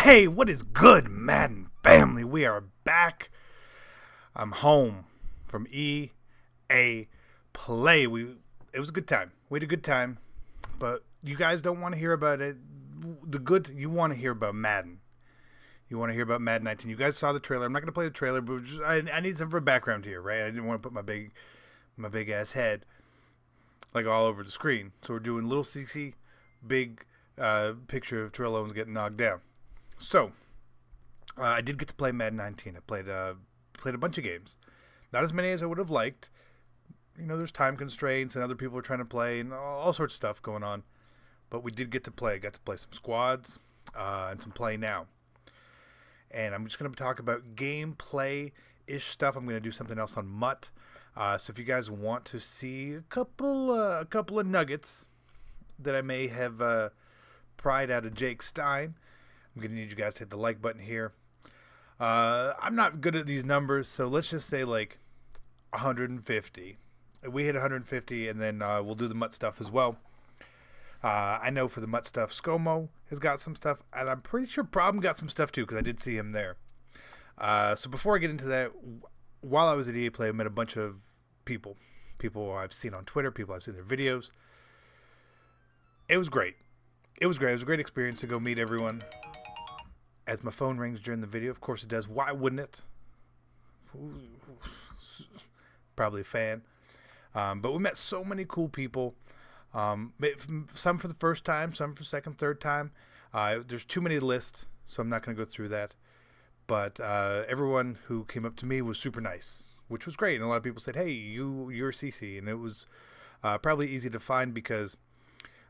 Hey, what is good, Madden family? We are back. I'm home from EAPlay. It was a good time. We had a good time, but you guys don't want to hear about it. You want to hear about Madden. You want to hear about Madden 19. You guys saw the trailer. I'm not going to play the trailer, but I need some for background here, right? I didn't want to put my big ass head like all over the screen. So we're doing little CC, big picture of Terrell Owens getting knocked down. So, I did get to play Madden 19. I played a bunch of games. Not as many as I would have liked. You know, there's time constraints and other people are trying to play and all sorts of stuff going on. But we did get to play. I got to play some squads and some play now. And I'm just going to talk about gameplay-ish stuff. I'm going to do something else on MUT. So if you guys want to see a couple of nuggets that I may have pried out of Jake Stein, I'm going to need you guys to hit the like button here. I'm not good at these numbers, so let's just say like 150. We hit 150, and then we'll do the MUT stuff as well. I know for the MUT stuff, ScoMo has got some stuff, and I'm pretty sure Problem got some stuff too, because I did see him there. So before I get into that, while I was at EAPlay, I met a bunch of people I've seen on Twitter, people I've seen their videos. It was great. It was a great experience to go meet everyone. As my phone rings during the video, of course it does. Why wouldn't it? Probably a fan. But we met so many cool people. Some for the first time, some for second, third time. There's too many to list, so I'm not going to go through that. But everyone who came up to me was super nice, which was great. And a lot of people said, hey, you're CC. And it was probably easy to find because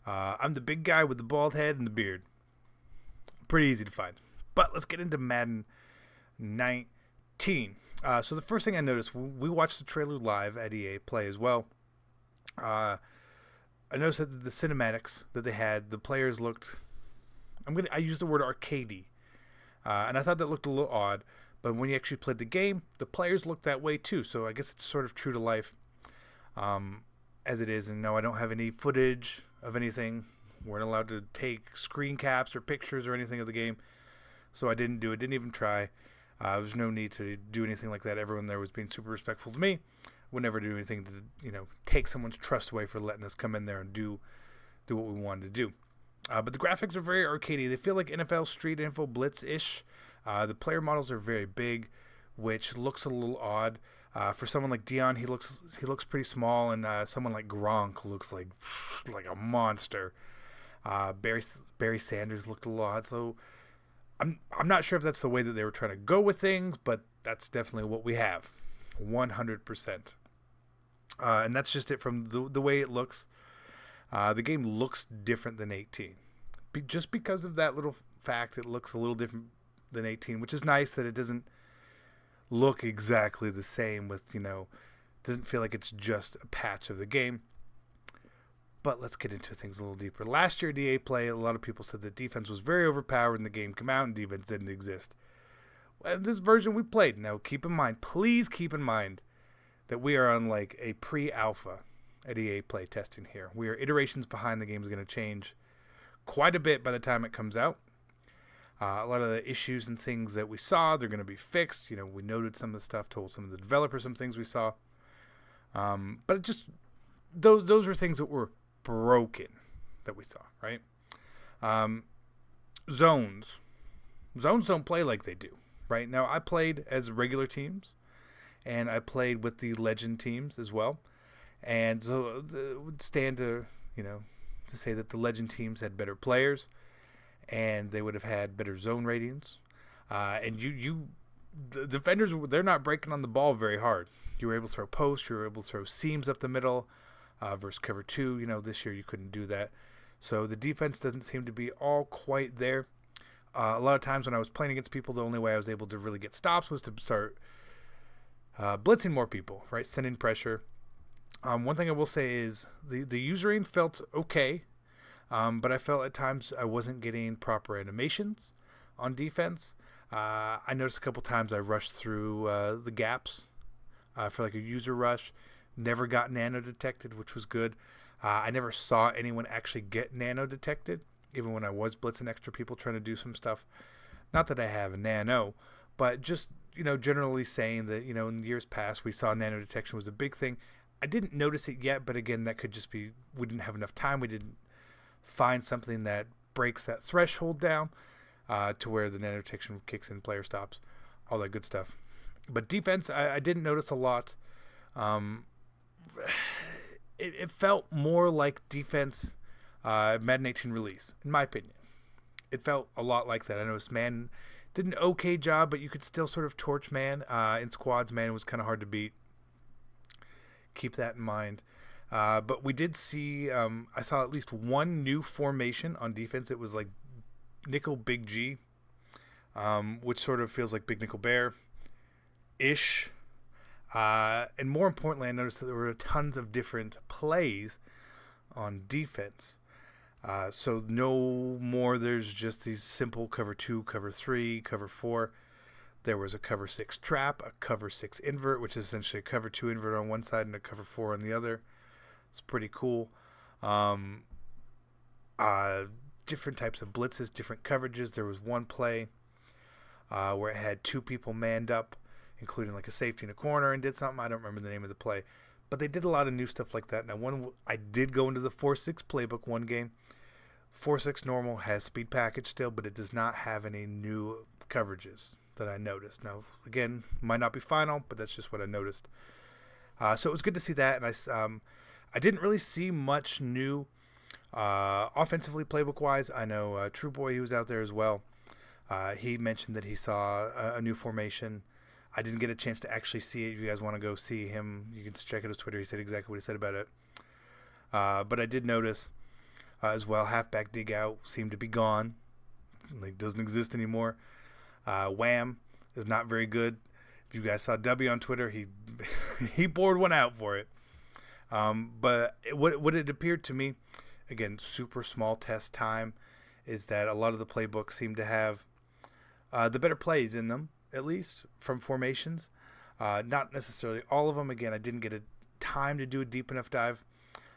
I'm the big guy with the bald head and the beard. Pretty easy to find. But let's get into Madden 19. So the first thing I noticed, we watched the trailer live at EAPlay as well. I noticed that the cinematics that they had, the players looked, I use the word arcadey. And I thought that looked a little odd. But when you actually played the game, the players looked that way too. So I guess it's sort of true to life as it is. And no, I don't have any footage of anything. We're not allowed to take screen caps or pictures or anything of the game. So I didn't do it, didn't even try. There's no need to do anything like that. Everyone there was being super respectful to me. Would never do anything to, take someone's trust away for letting us come in there and do what we wanted to do. But the graphics are very arcadey. They feel like NFL Street Info Blitz-ish. The player models are very big, which looks a little odd. For someone like Dion, he looks pretty small, and someone like Gronk looks like a monster. Barry Sanders looked a little odd, so I'm not sure if that's the way that they were trying to go with things, but that's definitely what we have, 100%. And that's just it from the way it looks. The game looks different than 18. Just because of that little fact, it looks a little different than 18, which is nice that it doesn't look exactly the same with, doesn't feel like it's just a patch of the game. But let's get into things a little deeper. Last year at EAPlay, a lot of people said that defense was very overpowered and the game came out and defense didn't exist. Well, this version we played. Now, please keep in mind that we are on like a pre-alpha at EAPlay testing here. We are iterations behind. The game is going to change quite a bit by the time it comes out. A lot of the issues and things that we saw, they're going to be fixed. We noted some of the stuff, told some of the developers some things we saw. But those were things that were broken that we saw, right? Zones don't play like they do, right? Now, I played as regular teams, and I played with the legend teams as well, and so it would stand to say that the legend teams had better players, and they would have had better zone ratings, and the defenders, they're not breaking on the ball very hard. You were able to throw posts, you were able to throw seams up the middle, versus cover 2. This year you couldn't do that. So the defense doesn't seem to be all quite there. A lot of times when I was playing against people, the only way I was able to really get stops was to start blitzing more people, right? Sending pressure. One thing I will say is the usering felt okay, but I felt at times I wasn't getting proper animations on defense. I noticed a couple times I rushed through the gaps for like a user rush. Never got nano detected, which was good. I never saw anyone actually get nano detected, even when I was blitzing extra people trying to do some stuff. Not that I have a nano, but just, generally saying that, in years past, we saw nano detection was a big thing. I didn't notice it yet, but again, that could just be we didn't have enough time. We didn't find something that breaks that threshold down to where the nano detection kicks in, player stops, all that good stuff. But defense, I didn't notice a lot. It felt more like defense Madden 18 release, in my opinion. It felt a lot like that. I noticed man did an okay job, but you could still sort of torch man. In squads, man was kind of hard to beat. Keep that in mind. But we did see, I saw at least one new formation on defense. It was like nickel big G, which sort of feels like big nickel bear-ish. And more importantly, I noticed that there were tons of different plays on defense. So no more there's just these simple cover 2, cover 3, cover 4. There was a cover 6 trap, a cover 6 invert, which is essentially a cover 2 invert on one side and a cover 4 on the other. It's pretty cool. Different types of blitzes, different coverages. There was one play where it had 2 people manned up, including like a safety in a corner, and did something. I don't remember the name of the play. But they did a lot of new stuff like that. Now, I did go into the 4-6 playbook one game. 4-6 normal has speed package still, but it does not have any new coverages that I noticed. Now, again, might not be final, but that's just what I noticed. So it was good to see that, and I didn't really see much new offensively playbook-wise. I know True Boy, he was out there as well. He mentioned that he saw a new formation. I didn't get a chance to actually see it. If you guys want to go see him, you can check out his Twitter. He said exactly what he said about it. But I did notice as well, halfback dig out seemed to be gone. Like, doesn't exist anymore. Wham is not very good. If you guys saw W on Twitter, he poured one out for it. But what it appeared to me, again, super small test time, is that a lot of the playbooks seem to have the better plays in them, at least from formations. Not necessarily all of them. Again, I didn't get a time to do a deep enough dive.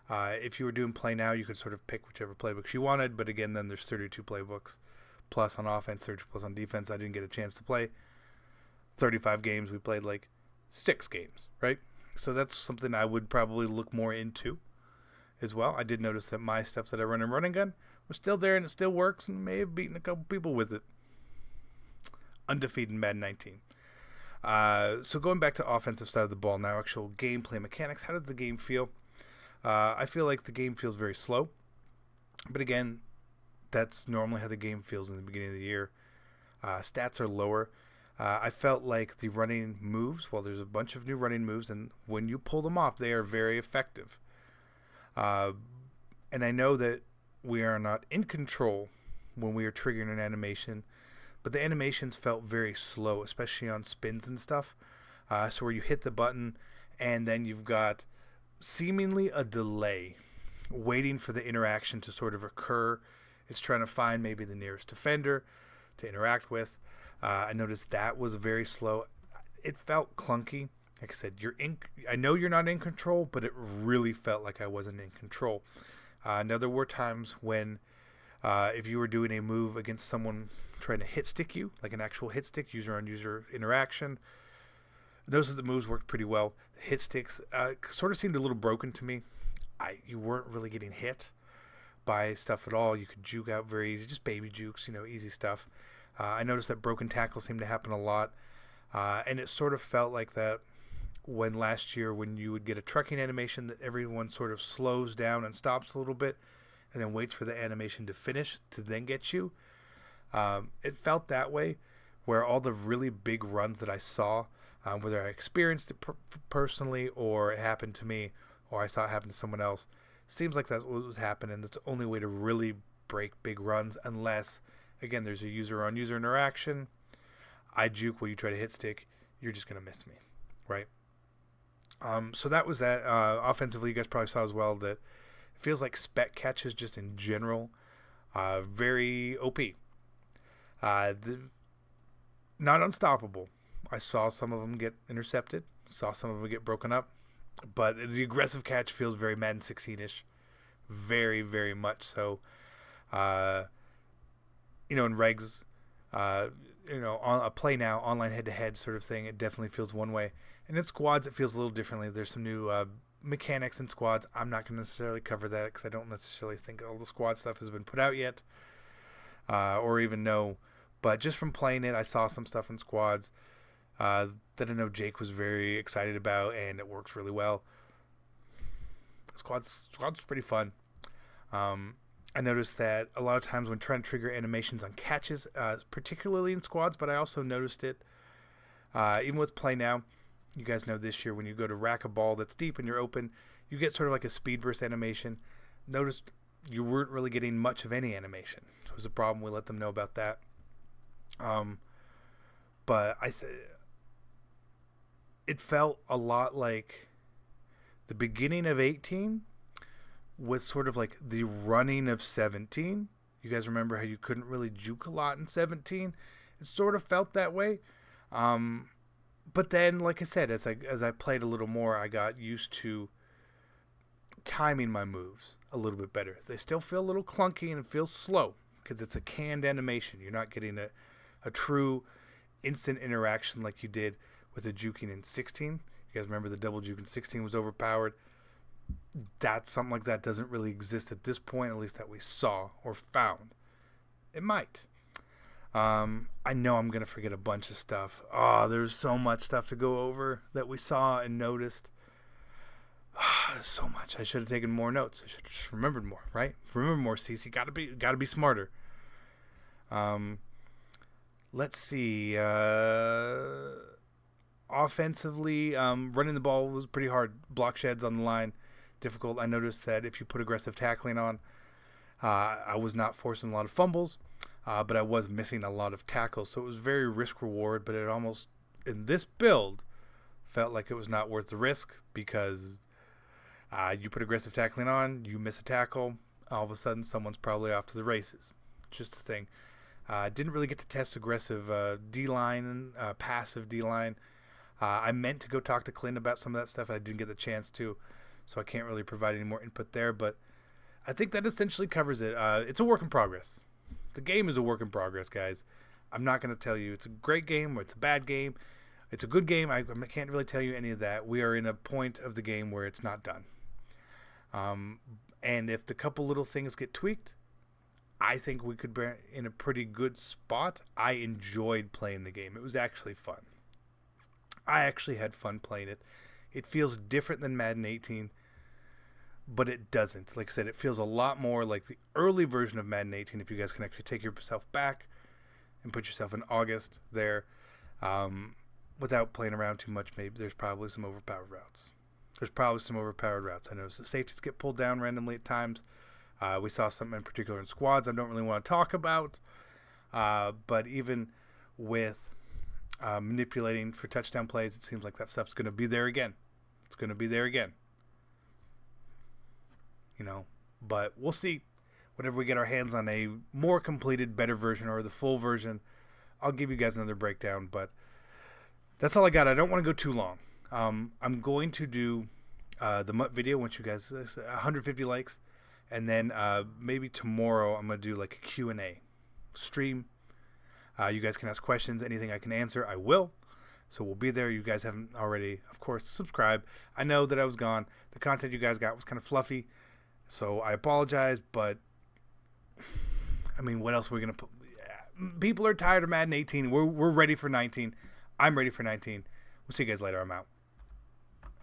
If you were doing play now, you could sort of pick whichever playbooks you wanted. But again, then there's 32 playbooks plus on offense, 32 plus on defense. I didn't get a chance to play 35 games. We played like 6 games, right? So that's something I would probably look more into as well. I did notice that my stuff that I run in running gun was still there and it still works, and may have beaten a couple people with it. Undefeated in Madden 19. So going back to offensive side of the ball now, actual gameplay mechanics. How does the game feel? I feel like the game feels very slow. But again, that's normally how the game feels in the beginning of the year. Stats are lower. I felt like the running moves, well, there's a bunch of new running moves, and when you pull them off, they are very effective. And I know that we are not in control when we are triggering an animation, but the animations felt very slow, especially on spins and stuff. So where you hit the button, and then you've got seemingly a delay waiting for the interaction to sort of occur. It's trying to find maybe the nearest defender to interact with. I noticed that was very slow. It felt clunky. Like I said, I know you're not in control, but it really felt like I wasn't in control. Now, there were times when if you were doing a move against someone trying to hit stick you, like an actual hit stick, user-on-user interaction, those are the moves worked pretty well. Hit sticks sort of seemed a little broken to me. You weren't really getting hit by stuff at all. You could juke out very easy, just baby jukes, easy stuff. I noticed that broken tackles seemed to happen a lot, and it sort of felt like that when last year when you would get a trucking animation that everyone sort of slows down and stops a little bit and then waits for the animation to finish to then get you. It felt that way, where all the really big runs that I saw, whether I experienced it personally or it happened to me or I saw it happen to someone else, seems like that's what was happening. That's the only way to really break big runs, unless, again, there's a user-on-user interaction. I juke while you try to hit stick. You're just going to miss me, right? So that was that. Offensively, you guys probably saw as well that it feels like spec catches just in general, very OP. Not unstoppable. I saw some of them get intercepted. Saw some of them get broken up. But the aggressive catch feels very Madden 16-ish. Very, very much so. In regs, On a play now, online head-to-head sort of thing, it definitely feels one way. And in squads, it feels a little differently. There's some new mechanics in squads. I'm not going to necessarily cover that because I don't necessarily think all the squad stuff has been put out yet, or even know. But just from playing it, I saw some stuff in squads that I know Jake was very excited about, and it works really well. Squad's pretty fun. I noticed that a lot of times when trying to trigger animations on catches, particularly in squads, but I also noticed it even with play now. You guys know this year when you go to rack a ball that's deep and you're open, you get sort of like a speed burst animation. Noticed you weren't really getting much of any animation. So it was a problem. We let them know about that. But it felt a lot like the beginning of 18 was sort of like the running of 17. You guys remember how you couldn't really juke a lot in 17? It sort of felt that way. But then, like I said, as I played a little more, I got used to timing my moves a little bit better. They still feel a little clunky and it feels slow because it's a canned animation. You're not getting a true instant interaction like you did with the juking in 16. You guys remember the double juke in 16 was overpowered. Something like that doesn't really exist at this point, at least that we saw or found. It might. I know I'm going to forget a bunch of stuff. There's so much stuff to go over that we saw and noticed. So much. I should have taken more notes. I should have just remembered more, right? Remember more, CC. Gotta be smarter. Let's see. Offensively, running the ball was pretty hard. Block sheds on the line, difficult. I noticed that if you put aggressive tackling on, I was not forcing a lot of fumbles, but I was missing a lot of tackles. So it was very risk reward, but it almost, in this build, felt like it was not worth the risk because you put aggressive tackling on, you miss a tackle, all of a sudden someone's probably off to the races. Just a thing. Didn't really get to test aggressive D-line and passive D-line. I meant to go talk to Clint about some of that stuff. I didn't get the chance to, so I can't really provide any more input there. But I think that essentially covers it. It's a work in progress. The game is a work in progress, guys. I'm not going to tell you it's a great game or it's a bad game. It's a good game. I can't really tell you any of that. We are in a point of the game where it's not done. And if the couple little things get tweaked, I think we could be in a pretty good spot. I enjoyed playing the game. It was actually fun. I actually had fun playing it. It feels different than Madden 18, but it doesn't. Like I said, it feels a lot more like the early version of Madden 18 if you guys can actually take yourself back and put yourself in August there without playing around too much. Maybe there's probably some overpowered routes. I noticed the safeties get pulled down randomly at times. We saw something in particular in squads I don't really want to talk about. But even with manipulating for touchdown plays, it seems like that stuff's going to be there again. But we'll see. Whenever we get our hands on a more completed, better version or the full version, I'll give you guys another breakdown. But that's all I got. I don't want to go too long. I'm going to do the MUT video once you guys 150 likes. And then maybe tomorrow I'm going to do like a Q&A stream. You guys can ask questions. Anything I can answer, I will. So we'll be there. You guys haven't already, of course, subscribe. I know that I was gone. The content you guys got was kind of fluffy. So I apologize. But, I mean, what else are we going to put? People are tired of Madden 18. We're ready for 19. I'm ready for 19. We'll see you guys later. I'm out.